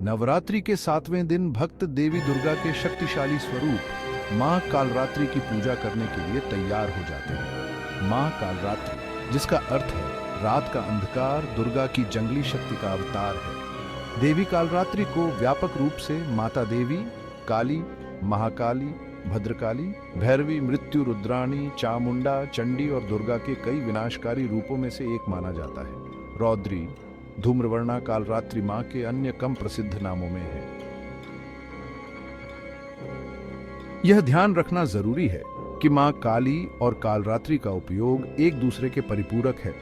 नवरात्रि के 7वें दिन भक्त देवी दुर्गा के शक्तिशाली स्वरूप मां कालरात्रि की पूजा करने के लिए तैयार हो जाते हैं। मां कालरात्रि, जिसका अर्थ है रात का अंधकार, दुर्गा की जंगली शक्ति का अवतार है। देवी कालरात्रि को व्यापक रूप से माता देवी, काली, महाकाली, भद्रकाली, भैरवी, मृत्यु रुद्राणी, चामुंडा, चंडी और दुर्गा के कई विनाशकारी रूपों में से एक माना जाता है। रौद्री, धूम्रवर्णा कालरात्रि मां के अन्य कम प्रसिद्ध नामों में है। यह ध्यान रखना जरूरी है कि मां काली और कालरात्रि का उपयोग एक दूसरे के परिपूरक है।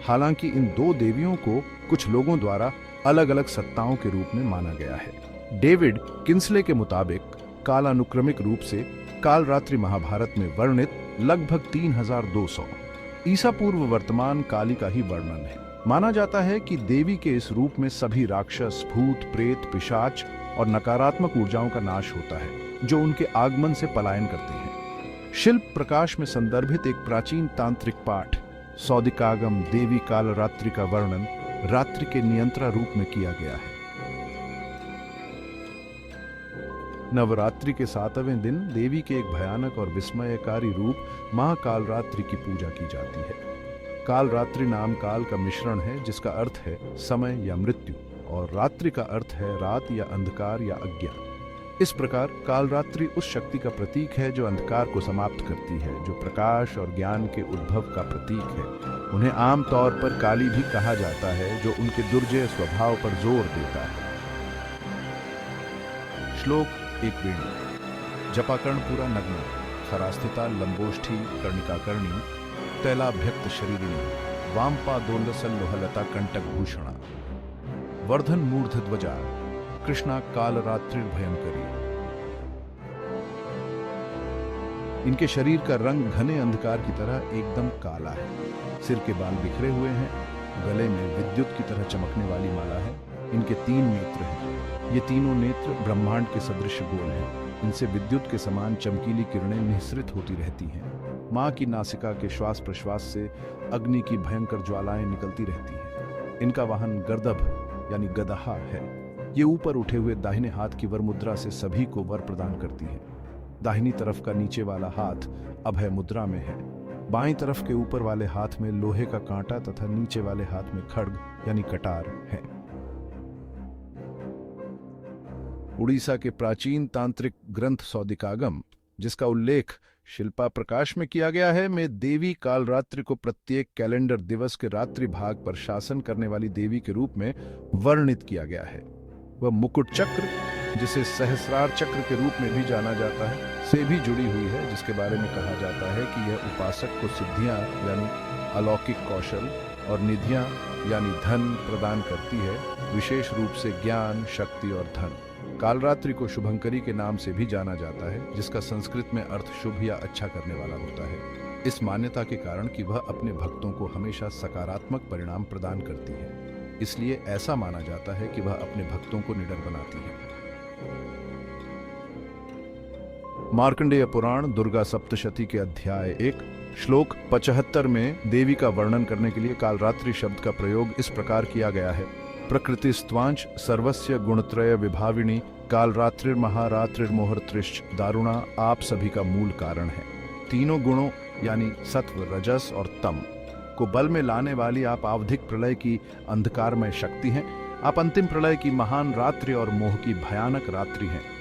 हालांकि इन दो देवियों को कुछ लोगों द्वारा अलग अलग सत्ताओं के रूप में माना गया है। डेविड किंसले के मुताबिक कालानुक्रमिक रूप से कालरात्रि महाभारत में वर्णित लगभग 3200 ईसा पूर्व वर्तमान काली का ही वर्णन है। माना जाता है कि देवी के इस रूप में सभी राक्षस, भूत, प्रेत, पिशाच और नकारात्मक ऊर्जाओं का नाश होता है जो उनके आगमन से पलायन करते हैं। शिल्प प्रकाश में संदर्भित एक प्राचीन तांत्रिक पाठ सौदिकागम देवी कालरात्रि का वर्णन रात्रि के नियंत्रण रूप में किया गया है। नवरात्रि के 7वें दिन देवी के एक भयानक और विस्मयकारी रूप मां कालरात्रि की पूजा की जाती है। कालरात्रि नाम काल का मिश्रण है, जिसका अर्थ है समय या मृत्यु, और रात्रि का अर्थ है रात या अंधकार या अज्ञान। इस प्रकार कालरात्रि उस शक्ति का प्रतीक है जो अंधकार को समाप्त करती है, जो प्रकाश और ज्ञान के उद्भव का प्रतीक है। उन्हें आमतौर पर काली भी कहा जाता है, जो उनके दुर्जय स्वभाव पर जोर देता है। श्लोक एक वेणु जपाकर्ण पूरा नग्न खरास्थिता लंबोष्ठी कर्णिकाकर्णी तैलाभ्यक्त शरीरिणी वामपादोलसल्लोहलता कंटक भूषणा वर्धन मूर्धध्वजा कृष्णा कालरात्रि भयंकरी। इनके शरीर का रंग घने अंधकार की तरह एकदम काला है। सिर के बाल बिखरे हुए हैं। गले में विद्युत की तरह चमकने वाली माला है। इनके 3 नेत्र हैं। ये तीनों नेत्र ब्रह्मांड के सदृश गोल हैं। इनसे विद्युत के समान चमकीली किरणें निःसृत होती रहती हैं। मां की नासिका के श्वास प्रश्वास से अग्नि की भयंकर ज्वालाएं निकलती रहती हैं। इनका वाहन गर्दभ यानी गदहा है। ये ऊपर उठे हुए दाहिने हाथ की वर मुद्रा से सभी को वर प्रदान करती है। दाहिनी तरफ का नीचे वाला हाथ अभय मुद्रा में है। बाईं तरफ के ऊपर वाले हाथ में लोहे का कांटा तथा नीचे वाले हाथ में खड्ग यानी कटार है। उड़ीसा के प्राचीन तांत्रिक ग्रंथ सौदिकागम, जिसका उल्लेख शिल्पा प्रकाश में किया गया है, में देवी कालरात्रि को प्रत्येक कैलेंडर दिवस के रात्रि भाग पर शासन करने वाली देवी के रूप में वर्णित किया गया है। वह मुकुट चक्र, जिसे सहस्रार चक्र के रूप में भी जाना जाता है, से भी जुड़ी हुई है, जिसके बारे में कहा जाता है कि यह उपासक को सिद्धियां यानी अलौकिक कौशल और निधियां यानी धन प्रदान करती है, विशेष रूप से ज्ञान, शक्ति और धन। कालरात्रि को शुभंकरी के नाम से भी जाना जाता है, जिसका संस्कृत में अर्थ शुभ या अच्छा करने वाला होता है, इस मान्यता के कारण कि वह अपने भक्तों को हमेशा सकारात्मक परिणाम प्रदान करती है। इसलिए ऐसा माना जाता है कि वह अपने भक्तों को निडर बनाती है। मार्कंडेय पुराण दुर्गा सप्तशती के अध्याय 1 श्लोक 75 में देवी का वर्णन करने के लिए कालरात्रि शब्द का प्रयोग इस प्रकार किया गया है। प्रकृतिस्त्वांच सर्वस्य गुणत्रय विभाविनी कालरात्रिर्महारात्रिर्मोहर्त्रिश्च दारुणा आप सभी का मूल कारण है। तीनों गुणों यानी सत्व, रजस और तम को बल में लाने वाली आप आवधिक प्रलय की अंधकारमय शक्ति हैं। आप अंतिम प्रलय की महान रात्रि और मोह की भयानक रात्रि हैं।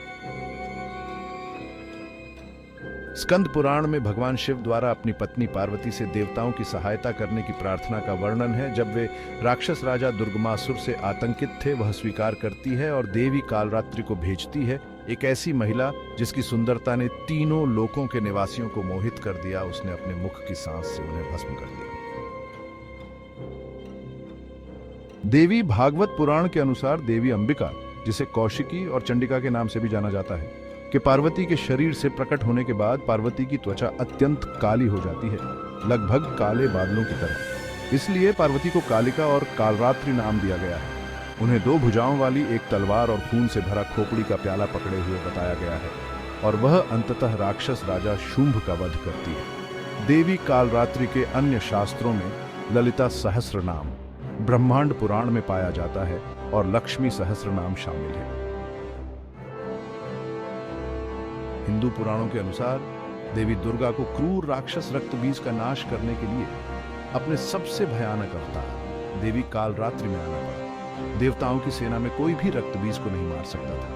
स्कंद पुराण में भगवान शिव द्वारा अपनी पत्नी पार्वती से देवताओं की सहायता करने की प्रार्थना का वर्णन है। जब वे राक्षस राजा दुर्गमासुर से आतंकित थे, वह स्वीकार करती है और देवी कालरात्रि को भेजती है, एक ऐसी महिला जिसकी सुंदरता ने तीनों लोकों के निवासियों को मोहित कर दिया। उसने अपने मुख की सांस से उन्हें भस्म कर दिया। देवी भागवत पुराण के अनुसार देवी अंबिका, जिसे कौशिकी और चंडिका के नाम से भी जाना जाता है, कि पार्वती के शरीर से प्रकट होने के बाद पार्वती की त्वचा अत्यंत काली हो जाती है, लगभग काले बादलों की तरह। इसलिए पार्वती को कालिका और कालरात्रि नाम दिया गया है। उन्हें 2 भुजाओं वाली एक तलवार और खून से भरा खोपड़ी का प्याला पकड़े हुए बताया गया है, और वह अंततः राक्षस राजा शुंभ का वध करती है। देवी कालरात्रि के अन्य शास्त्रों में ललिता सहस्र नाम ब्रह्मांड पुराण में पाया जाता है और लक्ष्मी सहस्र नाम शामिल है। हिंदू पुराणों के अनुसार देवी दुर्गा को क्रूर राक्षस रक्तबीज का नाश करने के लिए अपने सबसे भयानक अवतार देवी कालरात्रि में आना पड़ा। देवताओं की सेना में कोई भी रक्तबीज को नहीं मार सकता था,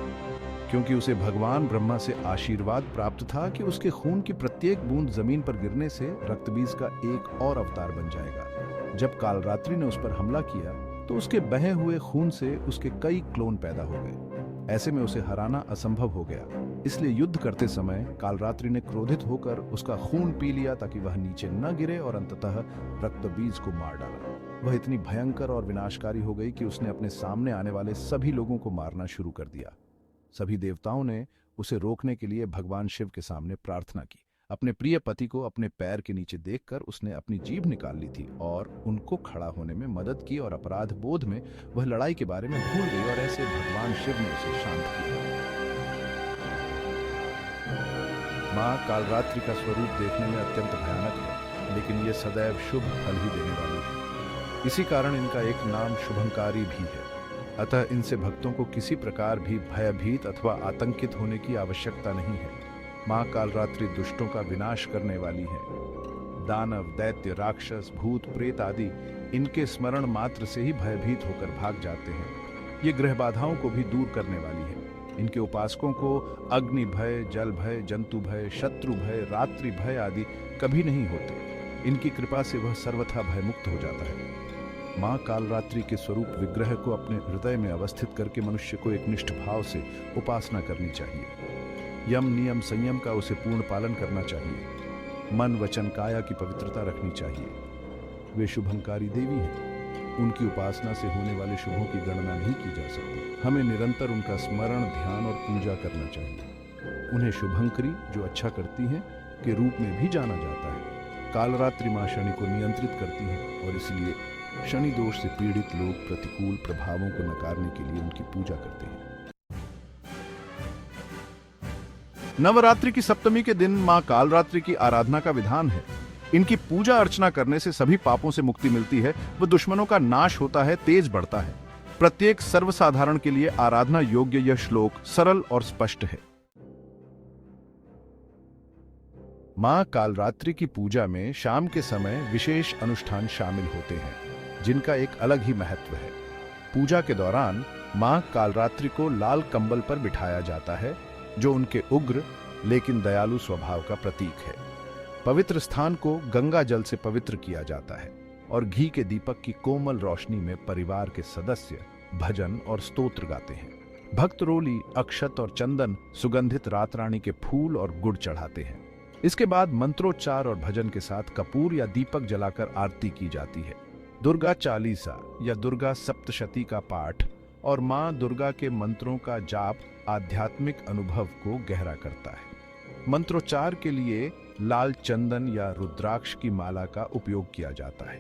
क्योंकि उसे भगवान ब्रह्मा से आशीर्वाद प्राप्त था कि उसके खून की प्रत्येक बूंद जमीन पर गिरने से रक्तबीज का एक और अवतार बन जाएगा। जब कालरात्रि ने उस पर हमला किया तो उसके बहे हुए खून से उसके कई क्लोन पैदा हो गए। ऐसे में उसे हराना असंभव हो गया। इसलिए युद्ध करते समय कालरात्रि ने क्रोधित होकर उसका खून पी लिया ताकि वह नीचे न गिरे और अंततः रक्तबीज को मार डाला। वह इतनी भयंकर और विनाशकारी हो गई कि उसने अपने सामने आने वाले सभी लोगों को मारना शुरू कर दिया। सभी देवताओं ने उसे रोकने के लिए भगवान शिव के सामने प्रार्थना की। अपने प्रिय पति को अपने पैर के नीचे देखकर उसने अपनी जीभ निकाल ली थी और उनको खड़ा होने में मदद की और अपराध बोध में वह लड़ाई के बारे में भूल गई और ऐसे भगवान शिव ने उसे शांत किया। मां कालरात्रि का स्वरूप देखने में अत्यंत भयानक है, लेकिन यह सदैव शुभ फल ही देने वाली है। इसी कारण इनका एक नाम शुभंकारी भी है। अतः इनसे भक्तों को किसी प्रकार भी भयभीत अथवा आतंकित होने की आवश्यकता नहीं है। मां कालरात्रि दुष्टों का विनाश करने वाली है। दानव, दैत्य, राक्षस, भूत, प्रेत आदि इनके स्मरण मात्र से ही भयभीत होकर भाग जाते हैं। ये ग्रह बाधाओं को भी दूर करने वाली है। इनके उपासकों को अग्नि भय, जल भय, जंतु भय, शत्रु भय, रात्रि भय आदि कभी नहीं होते। इनकी कृपा से वह सर्वथा भयमुक्त हो जाता है। मां कालरात्रि के स्वरूप विग्रह को अपने हृदय में अवस्थित करके मनुष्य को एक निष्ठ भाव से उपासना करनी चाहिए। यम नियम संयम का उसे पूर्ण पालन करना चाहिए। मन वचन काया की पवित्रता रखनी चाहिए। वे शुभंकारी देवी हैं। उनकी उपासना से होने वाले शुभों की गणना नहीं की जा सकती। हमें निरंतर उनका स्मरण, ध्यान और पूजा करना चाहिए। उन्हें शुभंकरी, जो अच्छा करती हैं, के रूप में भी जाना जाता है। कालरात्रि मां शनि को नियंत्रित करती हैं और इसलिए शनि दोष से पीड़ित लोग प्रतिकूल प्रभावों को नकारने के लिए उनकी पूजा करते हैं। नवरात्रि की सप्तमी के दिन मां कालरात्रि की आराधना का विधान है। इनकी पूजा अर्चना करने से सभी पापों से मुक्ति मिलती है, व दुश्मनों का नाश होता है, तेज बढ़ता है। प्रत्येक सर्वसाधारण के लिए आराधना योग्य यह श्लोक सरल और स्पष्ट है। मां कालरात्रि की पूजा में शाम के समय विशेष अनुष्ठान शामिल होते हैं, जिनका एक अलग ही महत्व है। पूजा के दौरान मां कालरात्रि को लाल कंबल पर बिठाया जाता है, जो उनके उग्र लेकिन दयालु स्वभाव का प्रतीक है। पवित्र स्थान को गंगा जल से पवित्र किया जाता है और घी के दीपक की कोमल रोशनी में परिवार के सदस्य भजन और स्तोत्र गाते हैं। भक्त रोली, अक्षत और चंदन, सुगंधित रातरानी के फूल और गुड़ चढ़ाते हैं। इसके बाद मंत्रोच्चार और भजन के साथ कपूर या दीपक जलाकर आरती की जाती है। दुर्गा चालीसा या दुर्गा सप्तशती का पाठ और मां दुर्गा के मंत्रों का जाप आध्यात्मिक अनुभव को गहरा करता है। मंत्रोच्चार के लिए लाल चंदन या रुद्राक्ष की माला का उपयोग किया जाता है।